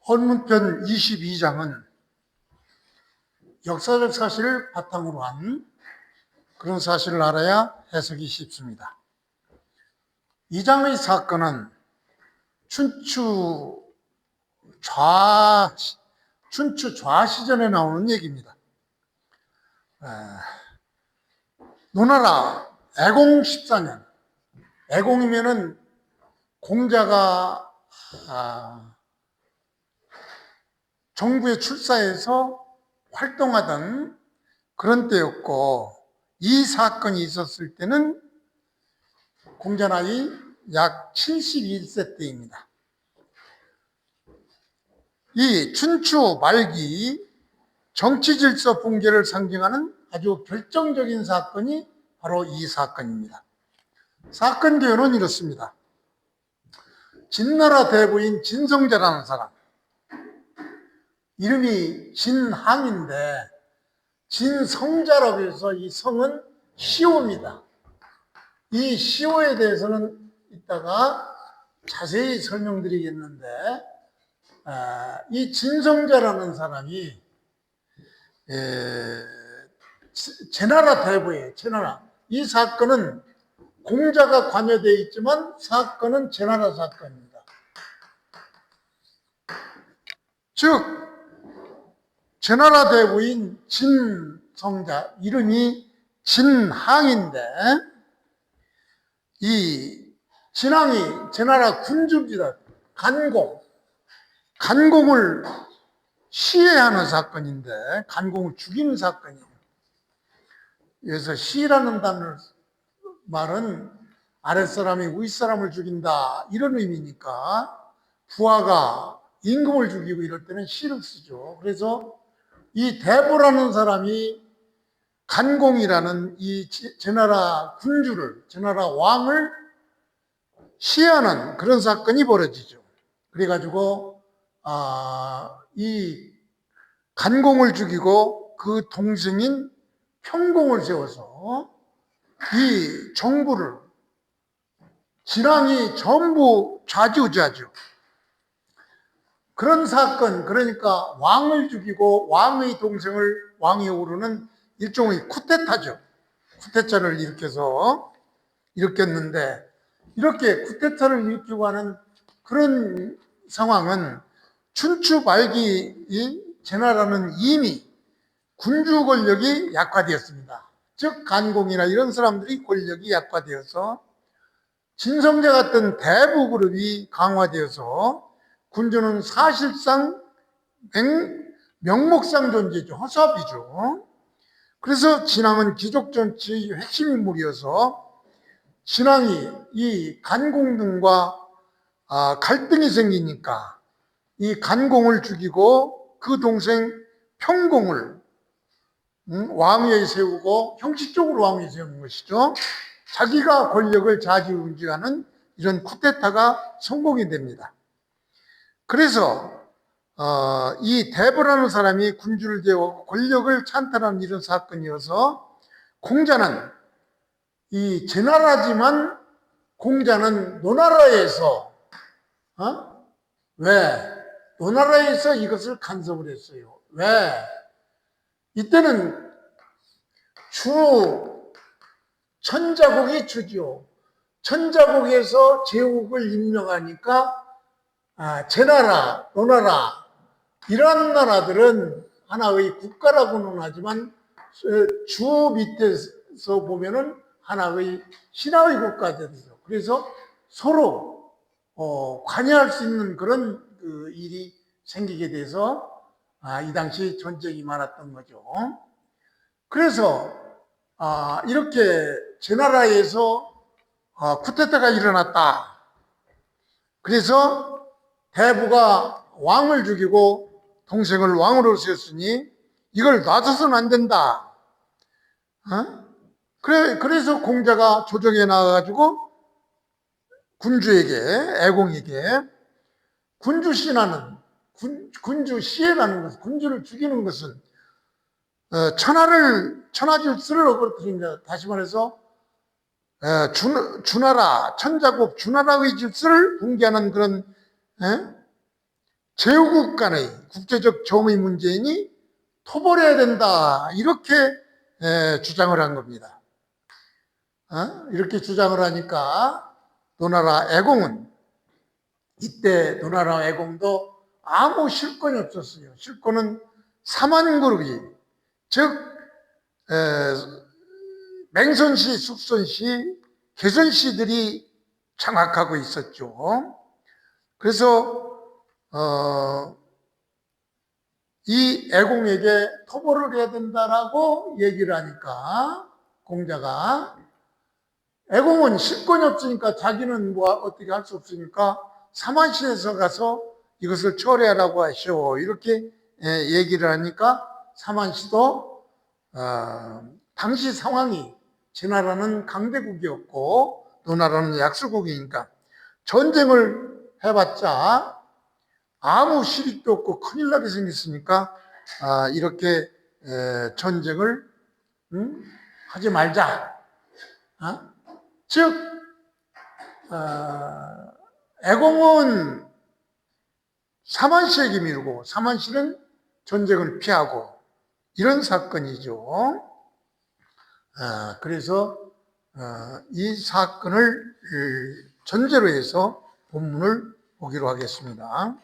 헌문편 22장은 역사적 사실을 바탕으로 한 그런 사실을 알아야 해석이 쉽습니다. 이 장의 사건은 춘추 좌시전에 나오는 얘기입니다. 노나라 애공 14년, 애공이면은 공자가 정부에 출사해서 활동하던 그런 때였고, 이 사건이 있었을 때는 공자 나이 약 71세 때입니다. 이 춘추 말기 정치 질서 붕괴를 상징하는 아주 결정적인 사건이 바로 이 사건입니다. 사건 개요는 이렇습니다. 진나라 대부인 진성자라는 사람, 이름이 진항인데 진성자라고 해서 이 성은 시호입니다. 이 시호에 대해서는 이따가 자세히 설명드리겠는데, 이 진성자라는 사람이 제나라 대부예요. 제나라. 이 사건은 공자가 관여되어 있지만 사건은 제나라 사건입니다. 즉 제나라 대부인 진성자, 이름이 진항인데, 이 진항이 제나라 군주입니다. 간공을 시해하는 사건인데, 간공을 죽이는 사건이에요. 그래서 시라는 말은 아랫사람이 윗사람을 죽인다, 이런 의미니까 부하가 임금을 죽이고 이럴 때는 시를 쓰죠. 그래서 이 대부라는 사람이 간공이라는 이 제나라 군주를, 제나라 왕을 시해하는 그런 사건이 벌어지죠. 그래가지고 이 간공을 죽이고 그 동생인 평공을 세워서 이 정부를 진항이 전부 좌지우지하죠. 그런 사건, 그러니까 왕을 죽이고 왕의 동생을 왕이 오르는 일종의 쿠데타죠. 쿠데타를 일으켰는데, 이렇게 쿠데타를 일으키고 하는 그런 상황은 춘추 말기 이 제나라는 이미 군주 권력이 약화되었습니다. 즉 간공이나 이런 사람들이 권력이 약화되어서 진성자 같은 대부 그룹이 강화되어서 군주는 사실상 명목상 존재죠. 허수아비죠. 그래서 진항은 귀족 정치의 핵심 인물이어서 진항이 이 간공 등과 갈등이 생기니까 이 간공을 죽이고 그 동생 평공을 왕위에 세우고 형식적으로 왕위에 세우는 것이죠. 자기가 권력을 좌지우지하는 이런 쿠데타가 성공이 됩니다. 그래서 이 대부라는 사람이 군주를 제어하고 권력을 찬탈하는 이런 사건이어서 공자는 이 제나라지만 공자는 노나라에서 왜? 노나라에서 이것을 간섭을 했어요. 왜? 이때는 천자국이 주죠. 천자국에서 제국을 임명하니까 제나라, 노나라 이러한 나라들은 하나의 국가라고는 하지만 주 밑에서 보면은 하나의 신하의 국가들이죠. 그래서 서로 관여할 수 있는 그런 일이 생기게 돼서 이 당시 전쟁이 많았던 거죠. 그래서 이렇게 제나라에서 쿠데타가 일어났다. 그래서 대부가 왕을 죽이고 동생을 왕으로 세웠으니 이걸 놔둬서는 안 된다. 그래서 공자가 조정에 나와가지고 군주에게, 애공에게 군주 신하는, 군주 시해라는 것은, 군주를 죽이는 것은 천하질서를 어그러뜨린다. 다시 말해서 주나라, 천자국 주나라의 질서를 붕괴하는 그런 제후국 간의 국제적 정의 문제이니 토벌해야 된다. 이렇게 주장을 한 겁니다. 이렇게 주장을 하니까 노나라 애공은, 이때 노나라 애공도 아무 실권이 없었어요. 실권은 삼한그룹이, 즉 맹선씨, 숙선씨, 개선씨들이 장악하고 있었죠. 그래서 이 애공에게 토벌을 해야 된다라고 얘기를 하니까 공자가, 애공은 실권이 없으니까 자기는 뭐 어떻게 할 수 없으니까 삼한시에서 가서 이것을 처리하라고 하시오. 이렇게 얘기를 하니까 삼한시도 당시 상황이, 제나라는 강대국이었고 노나라는 약소국이니까 전쟁을 해봤자 아무 실익도 없고 큰일 나게 생겼으니까 이렇게 전쟁을 하지 말자. 즉 애공은 삼한시에게 미루고 삼한시는 전쟁을 피하고 이런 사건이죠. 그래서 이 사건을 전제로 해서 본문을 보기로 하겠습니다.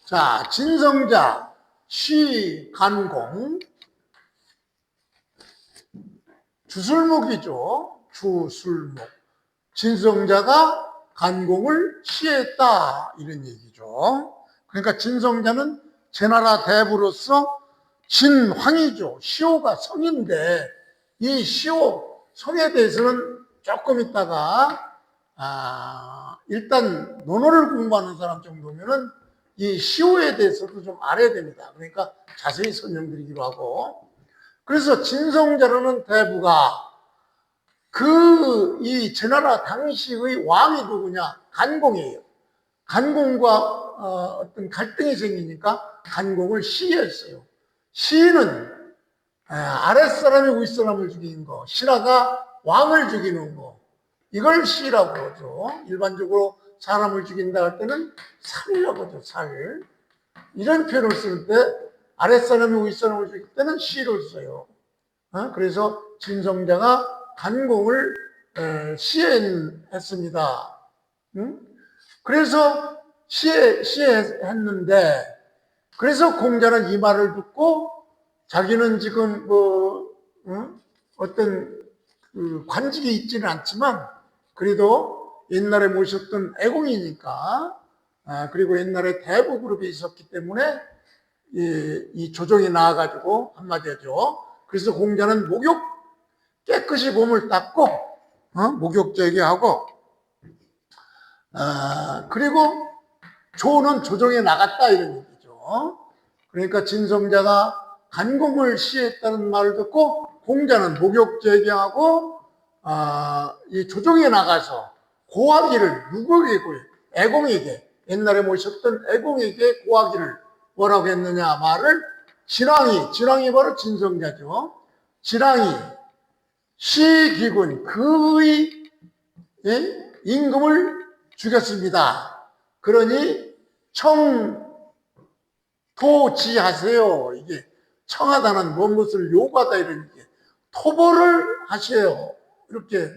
자, 진성자 시간공, 주술목이죠. 주술목. 진성자가 간공을 시했다, 이런 얘기죠. 그러니까 진성자는 제나라 대부로서 진황이죠. 시호가 성인데 이 시호 성에 대해서는 조금 있다가 일단 논어를 공부하는 사람 정도면은 이 시호에 대해서도 좀 알아야 됩니다. 그러니까 자세히 설명드리기로 하고, 그래서 진성자라는 대부가 이 제나라 당시의 왕이 누구냐? 간공이에요. 간공과 어떤 갈등이 생기니까 간공을 시했어요. 시는 아랫사람이 윗사람을 죽이는 거, 신하가 왕을 죽이는 거, 이걸 시라고 그러죠. 일반적으로 사람을 죽인다 할 때는 살이라고 하죠. 살. 이런 표현을 쓸 때 아랫사람이 윗사람을 죽일 때는 시를 써요. 그래서 진성자가 간공을 시했습니다. 그래서 시했는데, 그래서 공자는 이 말을 듣고 자기는 지금 어떤 관직이 있지는 않지만 그래도 옛날에 모셨던 애공이니까, 그리고 옛날에 대부그룹이 있었기 때문에 이 조정에 나와가지고 한마디 하죠. 그래서 공자는 깨끗이 몸을 닦고 목욕제기하고, 그리고 조는 조정에 나갔다, 이런 얘기죠. 그러니까 진성자가 간공을 시했다는 말을 듣고 공자는 목욕제기하고 이 조정에 나가서 고하기를, 누구에게? 애공에게, 옛날에 모셨던 애공에게 고하기를 뭐라고 했느냐 말을, 진왕이 바로 진성자죠. 진왕이 시기군, 그의 임금을 죽였습니다. 그러니 청토지하세요. 이게 청하다는 무엇을 요구하다, 이런 게 토벌을 하세요. 이렇게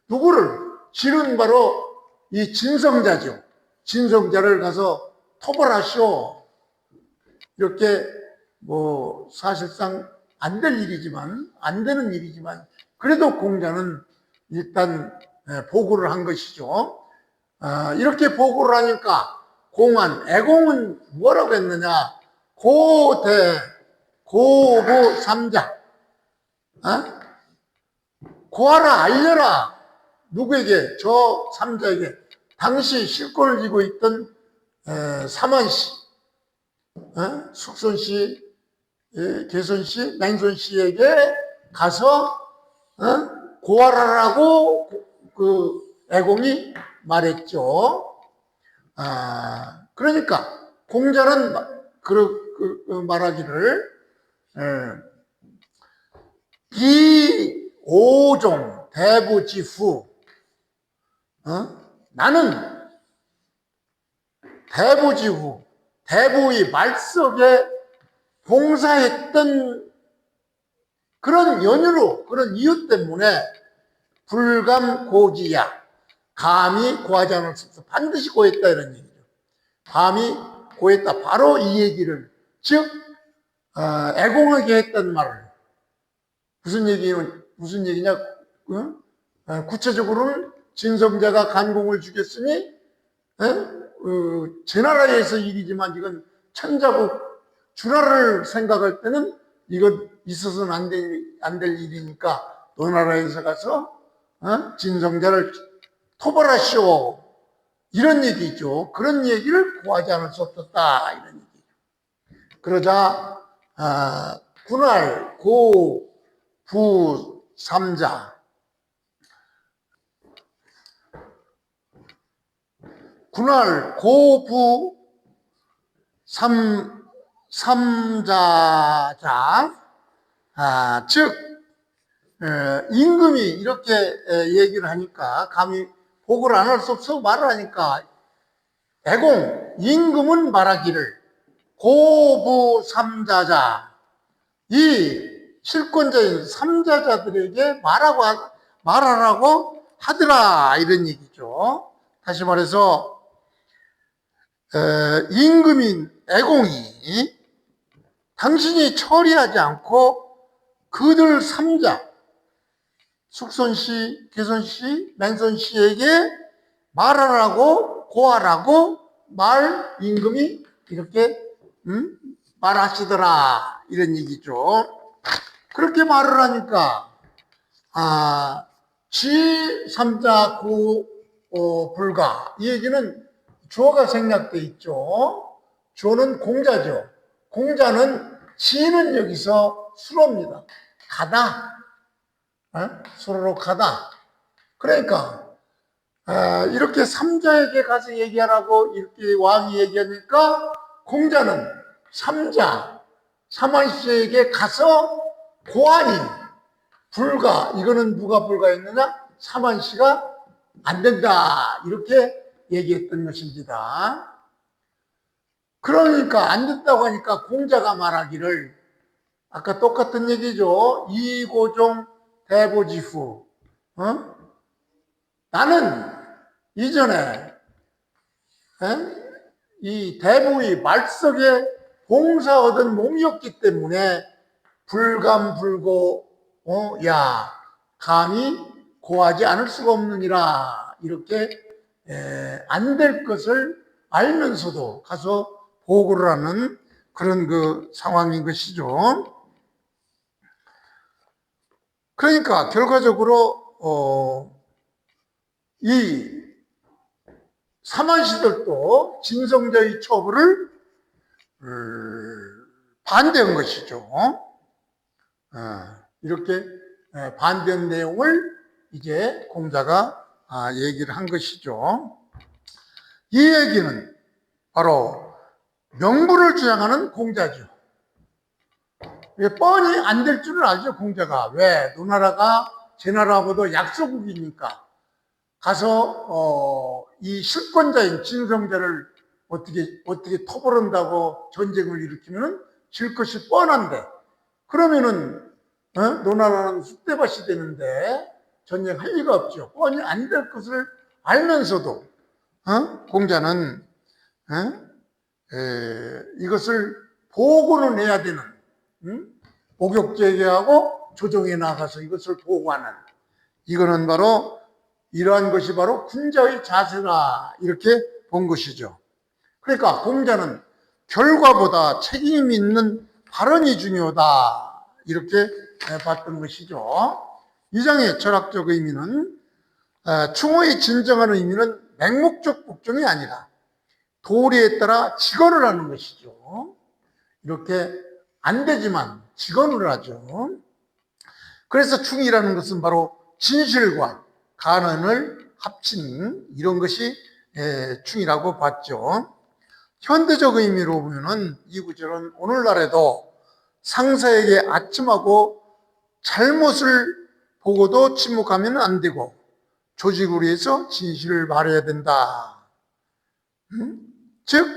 누구를? 지는 바로 이 진성자죠. 진성자를 가서 토벌하시오. 이렇게 사실상 안 될 일이지만, 안 되는 일이지만 그래도 공자는 일단 보고를 한 것이죠. 이렇게 보고를 하니까 애공은 뭐라고 했느냐? 고부 삼자. 고하라, 알려라. 누구에게? 저 삼자에게. 당시 실권을 쥐고 있던 삼한씨, 숙선씨, 개선씨, 맹선씨에게 가서 고하라라고 그 애공이 말했죠. 그러니까 공자는 말하기를, 이 오종 대부지후, 나는 대보지후, 대보의 말석에 봉사했던 그런 연유로, 그런 이유 때문에 불감고지야. 감히 고하지 않을 수 없어. 반드시 고했다 이런 얘기죠. 감히 고했다. 바로 이 얘기를, 즉 애공하게 했던 말을. 무슨 얘기냐? 구체적으로는 진성자가 간공을 죽였으니 제 나라에서 일이지만 이건 천자국 주나라를 생각할 때는 이건 있어서는 안 될 일이니까 너 나라에서 가서 진성자를 토벌하시오. 이런 얘기죠. 그런 얘기를 고하지 않을 수 없었다. 이런 얘기죠. 그러자 군활, 고, 부, 삼자. 군활, 고, 부, 삼자자. 즉 임금이 이렇게 얘기를 하니까 감히 보고를 안 할 수 없어 말을 하니까 애공, 임금은 말하기를 고부 삼자자, 이 실권자인 삼자자들에게 말하라고 하더라 이런 얘기죠. 다시 말해서 임금인 애공이 당신이 처리하지 않고 그들 삼자, 숙선씨, 개선씨, 맹선씨에게 말하라고, 고하라고 임금이 이렇게 말하시더라 이런 얘기죠. 그렇게 말을 하니까 지, 삼자, 고, 불가 이 얘기는 주어가 생략돼 있죠. 주어는 공자죠. 공자는 지는 여기서 수로입니다. 가다, 수로로 가다. 그러니까 이렇게 삼자에게 가서 얘기하라고 이렇게 왕이 얘기하니까 공자는 삼자, 사만씨에게 가서 고하니 불가, 이거는 누가 불가했느냐? 사만씨가 안 된다 이렇게 얘기했던 것입니다. 그러니까 안 된다고 하니까 공자가 말하기를 아까 똑같은 얘기죠. 이고종 대보지후. 나는 이전에 이 대보의 말석에 봉사 얻은 몸이었기 때문에 불감불고 야 감히 고하지 않을 수가 없느니라 이렇게 안 될 것을 알면서도 가서 보고를 하는 그런 그 상황인 것이죠. 그러니까 결과적으로 이 사만시들도 진성자의 처벌을 반대한 것이죠. 이렇게 반대한 내용을 이제 공자가 얘기를 한 것이죠. 이 얘기는 바로 명분을 주장하는 공자죠. 뻔히 안 될 줄을 알죠, 공자가. 왜? 노나라가 제 나라보다 약소국이니까 가서 이 실권자인 진성자를 어떻게 토벌한다고 전쟁을 일으키면 질 것이 뻔한데, 그러면은 노나라는 쑥대밭이 되는데 전쟁할 리가 없죠. 뻔히 안 될 것을 알면서도 공자는 이것을 보고는 해야 되는, 목욕제계하고 조정에 나가서 이것을 보고하는, 이거는 바로 이러한 것이 바로 군자의 자세다 이렇게 본 것이죠. 그러니까 공자는 결과보다 책임 있는 발언이 중요하다 이렇게 봤던 것이죠. 이 장의 철학적 의미는 충호의 진정한 의미는 맹목적 복종이 아니라 도리에 따라 직언을 하는 것이죠. 이렇게 안 되지만 직언을 하죠. 그래서 충이라는 것은 바로 진실과 간언을 합친 이런 것이 충이라고 봤죠. 현대적 의미로 보면은 이 구절은 오늘날에도 상사에게 아첨하고 잘못을 보고도 침묵하면 안 되고 조직을 위해서 진실을 말해야 된다. 즉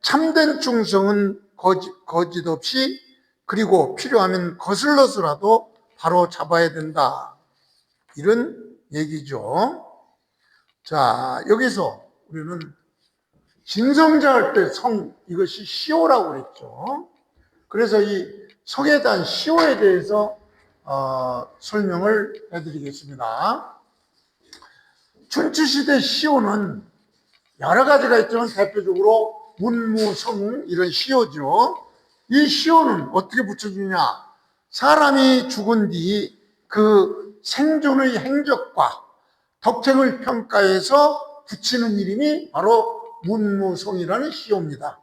참된 충성은 거짓 없이, 그리고 필요하면 거슬러서라도 바로 잡아야 된다. 이런 얘기죠. 자, 여기서 우리는 진성자 할 때 성, 이것이 시호라고 그랬죠. 그래서 이 성에 대한 시호에 대해서 설명을 해드리겠습니다. 춘추시대 시호는 여러 가지가 있지만 대표적으로 문무성 이런 시호죠. 이 시호는 어떻게 붙여주냐? 사람이 죽은 뒤 그 생존의 행적과 덕행을 평가해서 붙이는 이름이 바로 문무성이라는 시호입니다.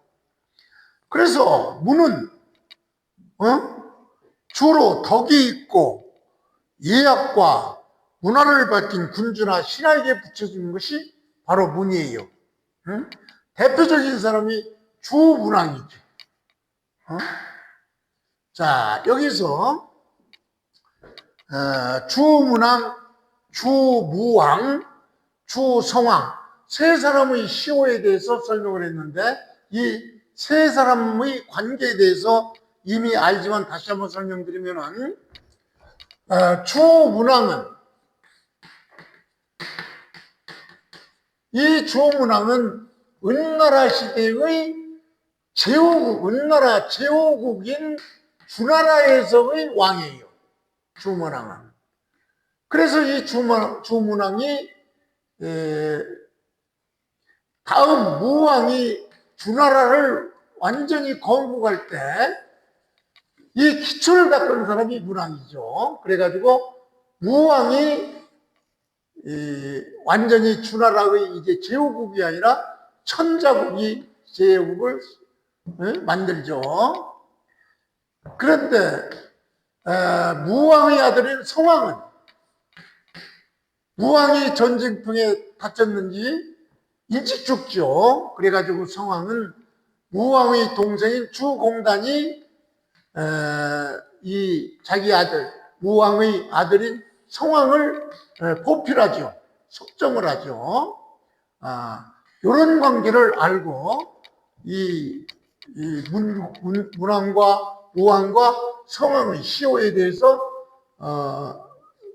그래서 문은 주로 덕이 있고 예약과 문화를 밝힌 군주나 신하에게 붙여주는 것이 바로 문이에요. 대표적인 사람이 주문왕이죠. 자, 여기서 주문왕, 주무왕, 주성왕 세 사람의 시호에 대해서 설명을 했는데, 이 세 사람의 관계에 대해서 이미 알지만 다시 한번 설명드리면은, 주문왕은, 이 주문왕은 은나라 시대의 제후국, 은나라 제후국인 주나라에서의 왕이에요. 주문왕은. 그래서 이 주문왕이 다음 무왕이 주나라를 완전히 건국할 때 이 기초를 닦은 사람이 문왕이죠. 그래가지고 무왕이 완전히 주나라의 이제 제후국이 아니라 천자국이 제후국을 만들죠. 그런데 무왕의 아들인 성왕은, 무왕이 전쟁통에 다쳤는지 일찍 죽죠. 그래가지고 성왕은 무왕의 동생인 주공단이 이 자기 아들, 무왕의 아들인 성왕을 보필하죠. 속정을 하죠. 이런 관계를 알고 이 문왕과 무왕과 성왕의 시호에 대해서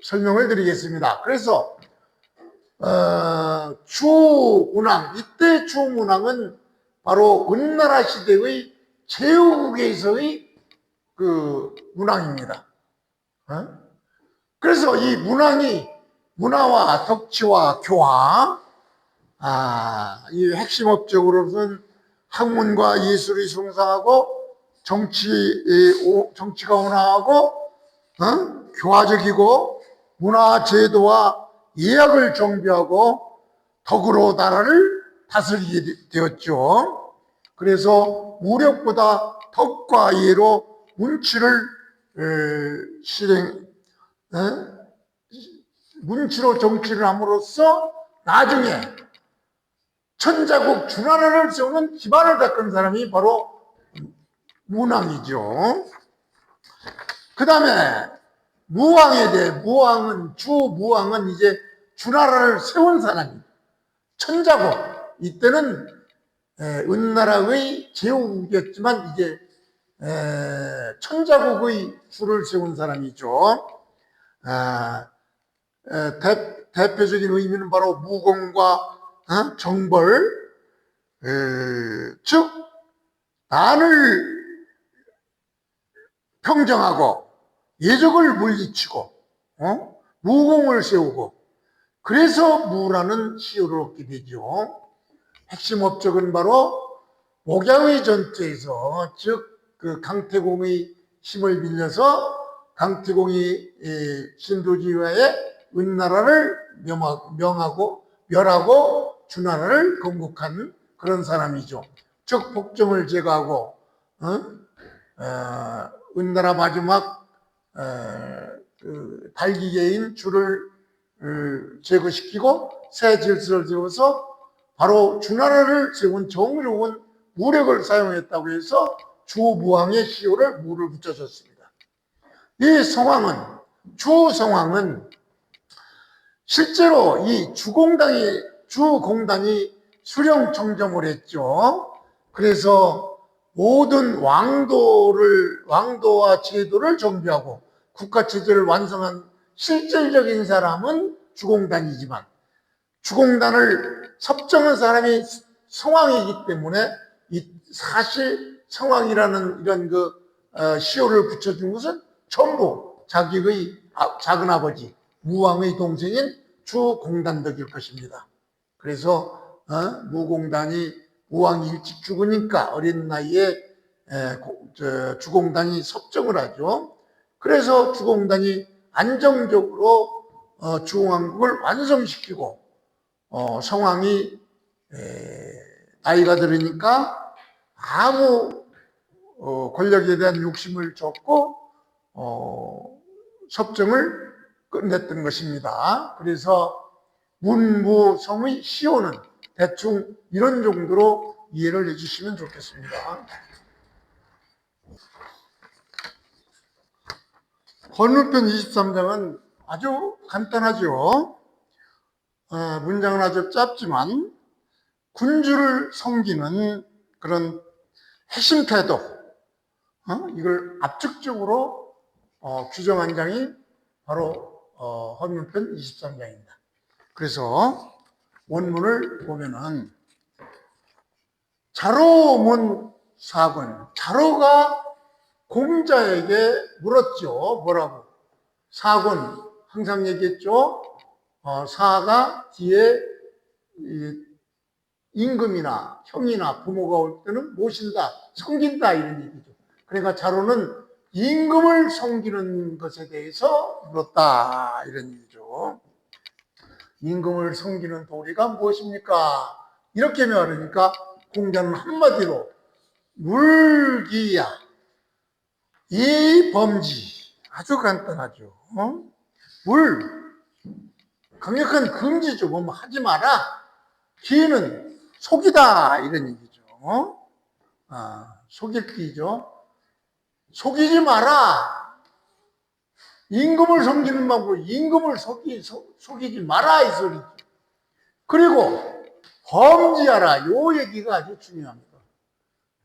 설명을 드리겠습니다. 그래서 주문왕, 이때 주문왕은 바로 은나라 시대의 제후국에서의 그 문왕입니다. 그래서 이 문왕이 문화와 덕치와 교화, 이 핵심 업적으로는 학문과 예술이 숭상하고 정치가 온화하고 교화적이고 문화 제도와 예약을 정비하고 덕으로 나라를 다스리게 되었죠. 그래서 무력보다 덕과 예로 문치를 문치로 정치를 함으로써 나중에 천자국 주나라를 세우는 기반을 닦은 사람이 바로 문왕이죠. 그 다음에 무왕에 대해, 주무왕은 이제 주나라를 세운 사람입니다. 천자국, 이때는 은나라의 제후국이었지만 이제 천자국의 주를 세운 사람이죠. 대표적인 의미는 바로 무공과 정벌, 즉 난을 평정하고 예적을 물리치고 무공을 세우고, 그래서 무라는 시호를 얻게 되죠. 핵심 업적은 바로 목양의 전투에서, 즉 그 강태공의 힘을 빌려서 강태공이 신도지와의 은나라를 멸하고 주나라를 건국한 그런 사람이죠. 즉 복정을 제거하고 은나라 마지막 그 달기계인 주를 제거시키고 새 질서를 세워서 바로 주나라를 세운 정의로운 무력을 사용했다고 해서 주무왕의 시호를 무를 붙여줬습니다. 이 성왕은, 주성왕은 실제로 이 주공단이 수령 청정을 했죠. 그래서 모든 왕도와 제도를 정비하고 국가 체제를 완성한 실질적인 사람은 주공단이지만, 주공단을 섭정한 사람이 성왕이기 때문에 이 사실 성왕이라는 이런 시호를 붙여준 것은 전부 자기의 작은 아버지 무왕의 동생인 주공단덕일 것입니다. 그래서 무공단이 무왕이 일찍 죽으니까 어린 나이에 주공단이 섭정을 하죠. 그래서 주공단이 안정적으로 주공왕국을 완성시키고, 성왕이 나이가 들으니까 아무 권력에 대한 욕심을 접고 섭정을 끝냈던 것입니다. 그래서 문무성의 시호는 대충 이런 정도로 이해를 해주시면 좋겠습니다. 헌물편 23장은 아주 간단하죠. 문장은 아주 짧지만 군주를 섬기는 그런 핵심 태도, 이걸 압축적으로 규정한 장이 바로 헌물편 23장입니다. 그래서 원문을 보면은 자로문 사군, 자로가 공자에게 물었죠. 뭐라고? 사군, 항상 얘기했죠. 사가 뒤에 임금이나 형이나 부모가 올 때는 모신다, 섬긴다 이런 얘기죠. 그러니까 자로는 임금을 섬기는 것에 대해서 물었다 이런 얘기죠. 임금을 섬기는 도리가 무엇입니까? 이렇게 말하니까 공자는 한마디로 물기야, 이 범지, 아주 간단하죠. 강력한 금지죠. 뭐 하지 마라. 기는 속이다 이런 얘기죠. 속일 기죠. 속이지 마라. 임금을 섬기는 방법으로 임금을 속이지 마라 이 소리죠. 그리고 범지하라, 요 얘기가 아주 중요합니다.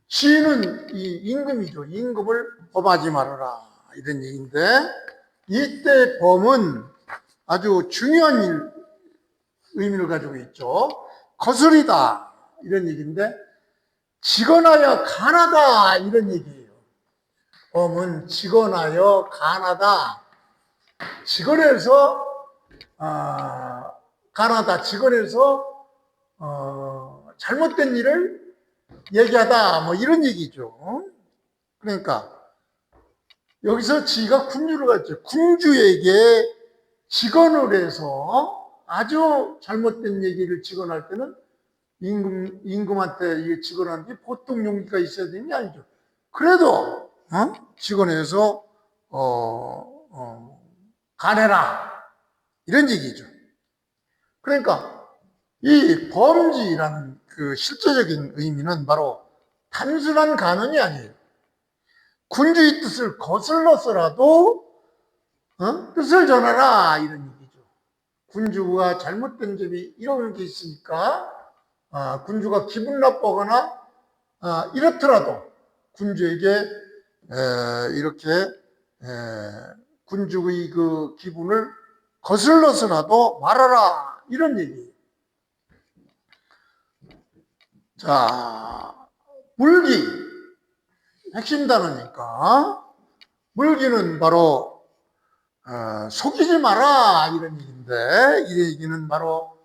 지는 이 임금이죠. 임금을 범하지 말아라 이런 얘기인데, 이때 범은 아주 중요한 의미를 가지고 있죠. 거스리다 이런 얘기인데, 직언하여 간하다 이런 얘기예요. 범은 직언하여 간하다, 직언해서 간하다, 직언해서 잘못된 일을 얘기하다 뭐 이런 얘기죠. 그러니까 여기서 지가 군주를 갔죠. 군주에게 직언을 해서 아주 잘못된 얘기를 직언할 때는 임금한테 이게 직언하는데 보통 용기가 있어야 되는 게 아니죠. 그래도 직언해서 가내라 이런 얘기죠. 그러니까 이 범지라는 그 실제적인 의미는 바로 단순한 간언이 아니에요. 군주의 뜻을 거슬러서라도 뜻을 전하라 이런 얘기죠. 군주가 잘못된 점이 이런 게 있으니까 군주가 기분 나쁘거나 이렇더라도 군주에게 이렇게 군주의 그 기분을 거슬러서라도 말하라 이런 얘기예요. 자, 물기 핵심 단어니까 물기는 바로 속이지 마라 이런 얘기인데, 이 얘기는 바로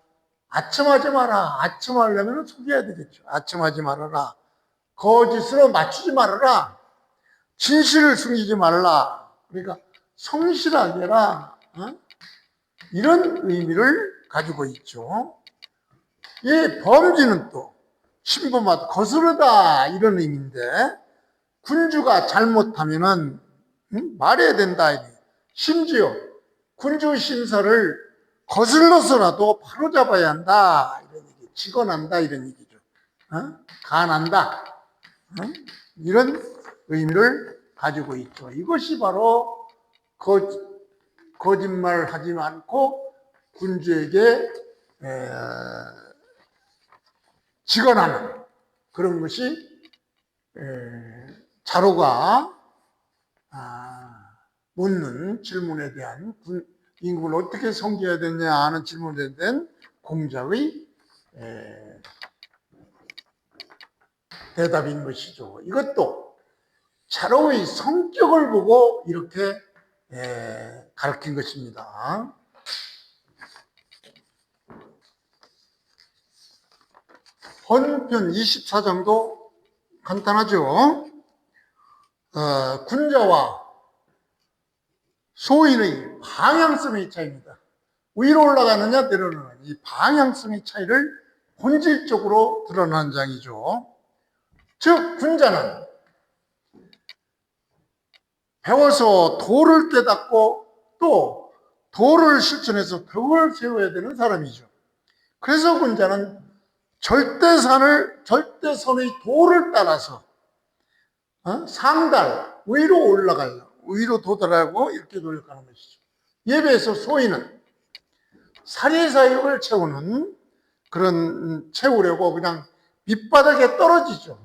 아첨하지 마라. 아첨하려면 속여야 되겠죠. 아첨하지 말아라. 거짓으로 맞추지 말아라. 진실을 숨기지 말라. 그러니까 성실하게 해라. 이런 의미를 가지고 있죠. 이 범지는 또 신범하다, 거스르다 이런 의미인데, 군주가 잘못하면은 말해야 된다. 심지어 군주 심사를 거슬러서라도 바로잡아야 한다 이런 얘기, 직언한다 이런 얘기죠. 간한다 이런 의미를 가지고 있죠. 이것이 바로 거짓말하지 않고 군주에게 직언하는 그런 것이 자로가 묻는 질문에 대한 임금을 어떻게 섬겨야 되냐 하는 질문에 대한 공자의 대답인 것이죠. 이것도 자로의 성격을 보고 이렇게 가르친 것입니다. 헌편 24장도 간단하죠. 군자와 소인의 방향성의 차이입니다. 위로 올라가느냐 내려오느냐 이 방향성의 차이를 본질적으로 드러난 장이죠. 즉 군자는 배워서 도를 깨닫고 또 도를 실천해서 덕을 세워야 되는 사람이죠. 그래서 군자는 절대선의 도를 따라서 상달 위로 올라가요. 위로 도달하고 이렇게 노력하는 것이죠. 이에 비해서 소인은 사리사욕을 채우려고 그냥 밑바닥에 떨어지죠.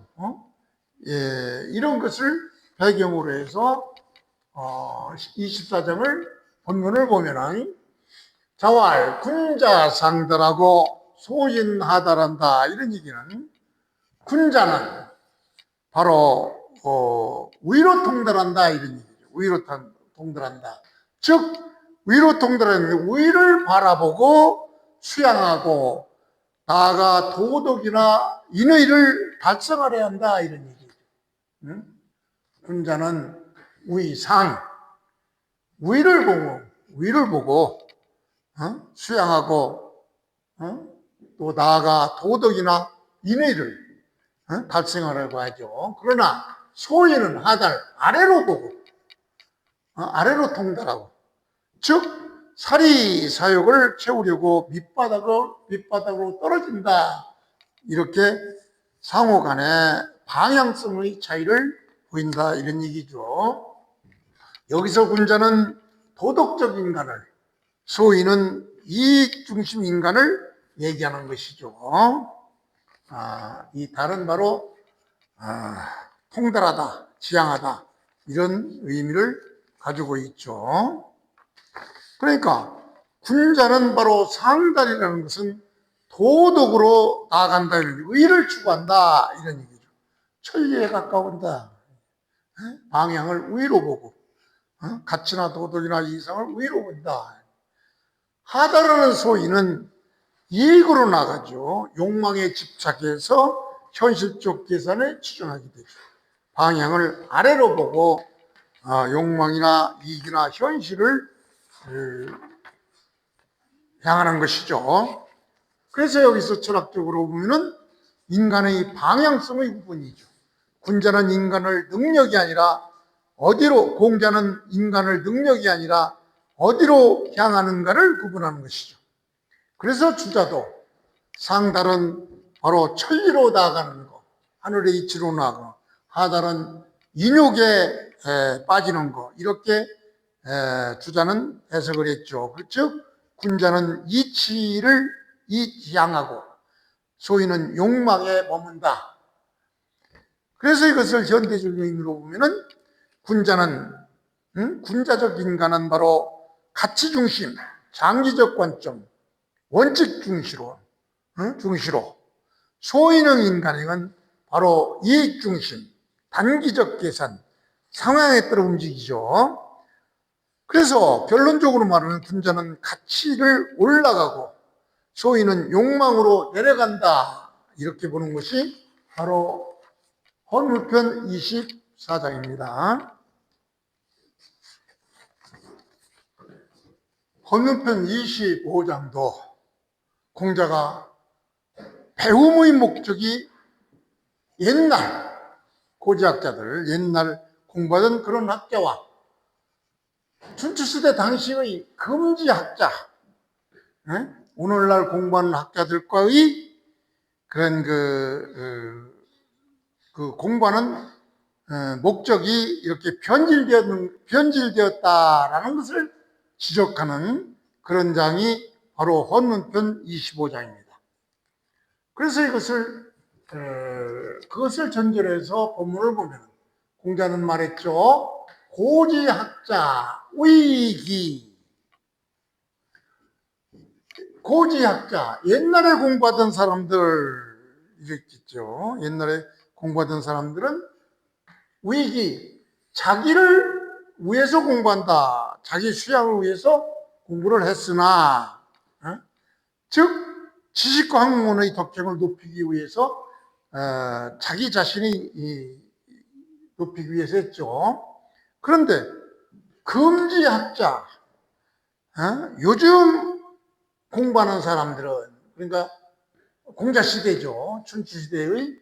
이런 것을 배경으로 해서 24장을 본문을 보면은 자왈 군자 상달하고 소인하달한다 이런 얘기는 군자는 바로 위로 통달한다 이런 얘기죠. 위로 통달한다. 즉 위로 통달하는 게 위를 바라보고 수양하고 나아가 도덕이나 인의를 달성하려 한다 이런 얘기죠. 군자는 위상 위를 보고 수양하고 또 나아가 도덕이나 인의를 달성하려고 하죠. 그러나 소인은 하달 아래로 보고 아래로 통달하고 즉 사리사욕을 채우려고 밑바닥으로 떨어진다. 이렇게 상호 간의 방향성의 차이를 보인다 이런 얘기죠. 여기서 군자는 도덕적 인간을, 소인은 이익중심 인간을 얘기하는 것이죠. 이 달은 바로 통달하다, 지향하다 이런 의미를 가지고 있죠. 그러니까 군자는 바로 상달이라는 것은 도덕으로 나아간다, 의를 추구한다 이런 얘기죠. 천리에 가까운다. 방향을 위로 보고 가치나 도덕이나 이상을 위로 본다. 하다라는 소인은 이익으로 나가죠. 욕망에 집착해서 현실적 계산에 치중하게 되죠. 방향을 아래로 보고 욕망이나 이익이나 현실을 향하는 것이죠. 그래서 여기서 철학적으로 보면은 인간의 방향성의 부분이죠. 군자는 인간을 능력이 아니라 공자는 인간을 능력이 아니라 어디로 향하는가를 구분하는 것이죠. 그래서 주자도 상달은 바로 천리로 나아가는 거, 하늘의 이치로 나아가는 거, 하달은 인욕에 빠지는 거, 이렇게 주자는 해석을 했죠. 즉 군자는 이치를 향하고 소인은 욕망에 머문다. 그래서 이것을 현대적 의미로 보면은 군자는 군자적 인간은 바로 가치 중심, 장기적 관점, 원칙 중시로 소인형 인간은 바로 이익 중심, 단기적 계산, 상황에 따라 움직이죠. 그래서 결론적으로 말하면 군자는 가치를 올라가고 소인은 욕망으로 내려간다. 이렇게 보는 것이 바로 헌물편 24장입니다. 헌물편 25장도 공자가 배움의 목적이 옛날 고지학자들, 옛날 공부하던 그런 학자와 춘추시대 당시의 금지학자, 오늘날 공부하는 학자들과의 그런 그 공부하는 목적이 이렇게 변질되었다라는 것을 지적하는 그런 장이 바로 헌문편 25장입니다. 그래서 그것을 전제로 서 본문을 보면 공자는 말했죠. 고지학자 의기. 고지학자, 옛날에 공부하던 사람들 이랬겠죠. 옛날에 공부하던 사람들은 의기, 자기를 위해서 공부한다. 자기 수양을 위해서 공부를 했으나, 즉 지식과 학문의 덕정을 높이기 위해서 자기 자신이 높이기 위해서 했죠. 그런데 금지학자, 요즘 공부하는 사람들은, 그러니까 공자시대죠. 춘추시대의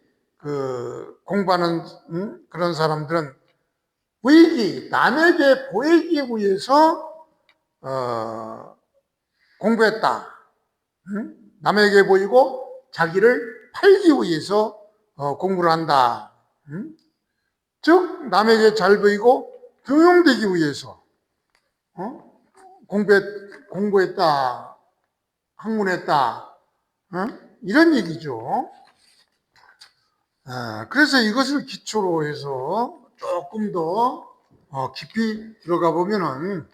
공부하는 그런 사람들은 보이기, 남에게 보이기 위해서 공부했다. 남에게 보이고 자기를 팔기 위해서 공부를 한다. 즉 남에게 잘 보이고 등용되기 위해서 공부했다, 학문했다, 이런 얘기죠. 그래서 이것을 기초로 해서 조금 더 깊이 들어가 보면은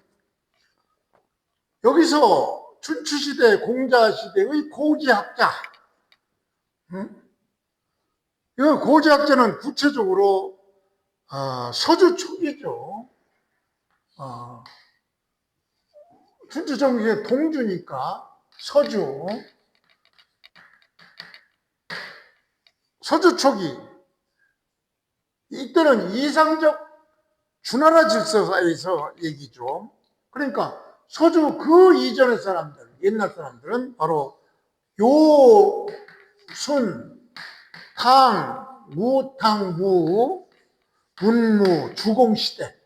여기서 춘추시대, 공자시대의 고지학자, 이 고지학자는 구체적으로 서주 초기죠. 춘추전국의 동주니까 서주 초기, 이때는 이상적 주나라 질서에서 얘기죠. 그러니까 서주 그 이전의 사람들, 옛날 사람들은 바로 요, 순, 탕, 무탕무, 문무, 주공시대,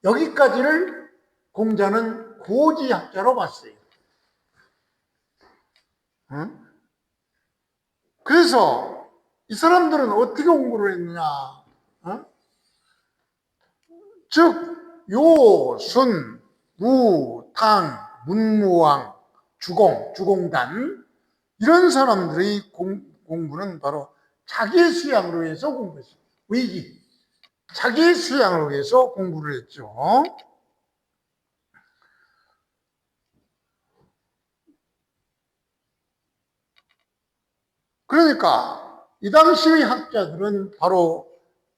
여기까지를 공자는 고지학자로 봤어요. 그래서 이 사람들은 어떻게 공부를 했느냐? 즉, 요, 순, 무, 탕, 문무왕, 주공단, 이런 사람들의 공부는 바로 자기 수양으로 해서 공부했어요. 위기. 자기 수양을 위해서 공부를 했죠. 그러니까 이 당시의 학자들은 바로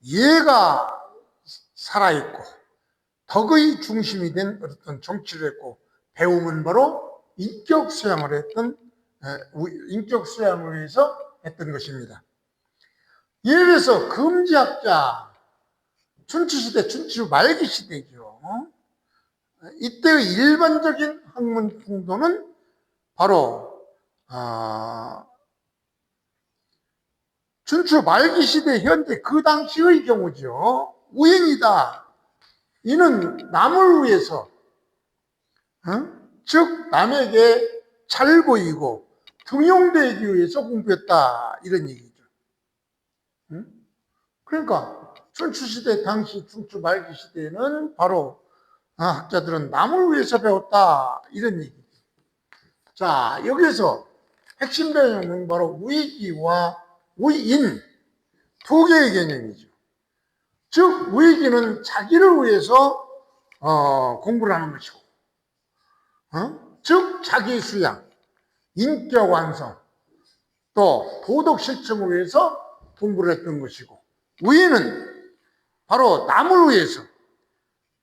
예가 살아있고 덕의 중심이 된 어떤 정치를 했고, 배움은 바로 인격 수양을 위해서 했던 것입니다. 이에 비해서 금지학자, 춘추시대, 춘추 말기 시대죠. 이때의 일반적인 학문 풍도는 바로 춘추 말기 시대 현대 그 당시의 경우죠. 우행이다. 이는 남을 위해서, 즉 남에게 잘 보이고 등용되기 위해서 공부했다, 이런 얘기죠. 그러니까 춘추시대 당시 춘추 말기 시대에는 바로 학자들은 남을 위해서 배웠다, 이런 얘기죠. 자, 여기서 핵심 개념은 바로 위기와 위인, 두 개의 개념이죠. 즉 위기는 자기를 위해서 공부를 하는 것이고, 즉 자기 수양, 인격 완성, 또 도덕 실천을 위해서 공부를 했던 것이고, 위인은 바로 남을 위해서,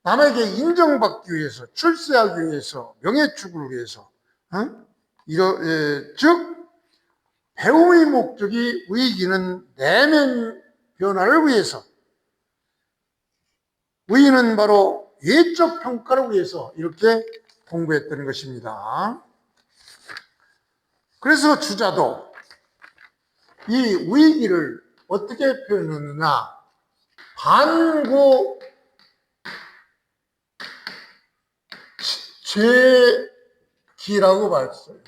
남에게 인정받기 위해서, 출세하기 위해서, 명예축을 위해서, 즉 배움의 목적이 위기는 내면 변화를 위해서, 위인은 바로 외적 평가를 위해서 이렇게 공부했던 것입니다. 그래서 주자도 이 위기를 어떻게 표현하느냐, 반구 제기라고 봤어요.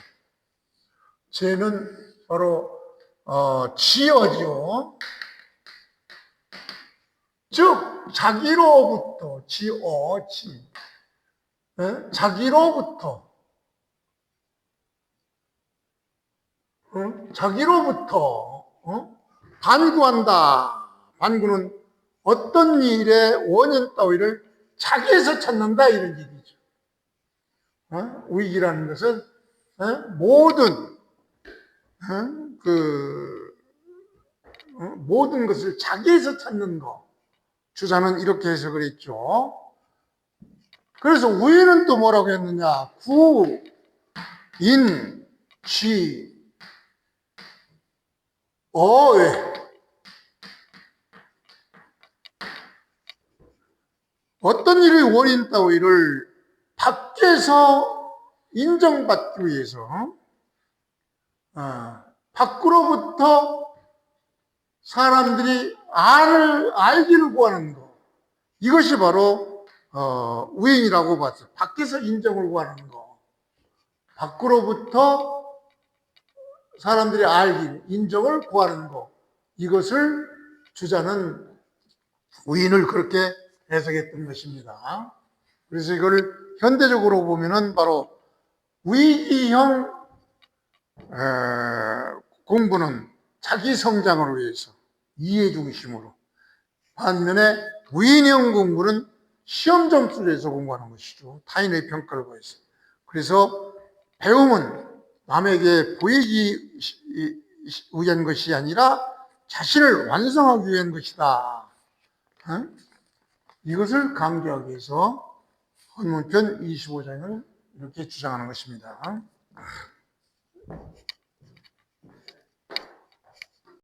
제는 바로 지어죠. 즉 자기로부터, 지어, 자기로부터 반구한다. 반구는 어떤 일의 원인 따위를 자기에서 찾는다 이런 얘기죠. 우익이라는 것은 모든 모든 것을 자기에서 찾는 거. 주자는 이렇게 해석을 했죠. 그래서 우익은 또 뭐라고 했느냐? 구, 인, 쥐, 어에 어떤 일의 원인 따위를 밖에서 인정받기 위해서 밖으로부터 사람들이 알기를 구하는 것, 이것이 바로 우행이라고 봤어요. 밖에서 인정을 구하는 것, 밖으로부터 사람들이 알기, 인정을 구하는 것, 이것을 주자는 우인을 그렇게 해석했던 것입니다. 그래서 이걸 현대적으로 보면은 바로 위기형 공부는 자기 성장을 위해서 이해 중심으로, 반면에 무인형 공부는 시험 점수를 위해서 공부하는 것이죠. 타인의 평가를 위해서. 그래서 배움은 남에게 보이기 위한 것이 아니라 자신을 완성하기 위한 것이다. 이것을 강조하기 위해서 헌문편 25장을 이렇게 주장하는 것입니다.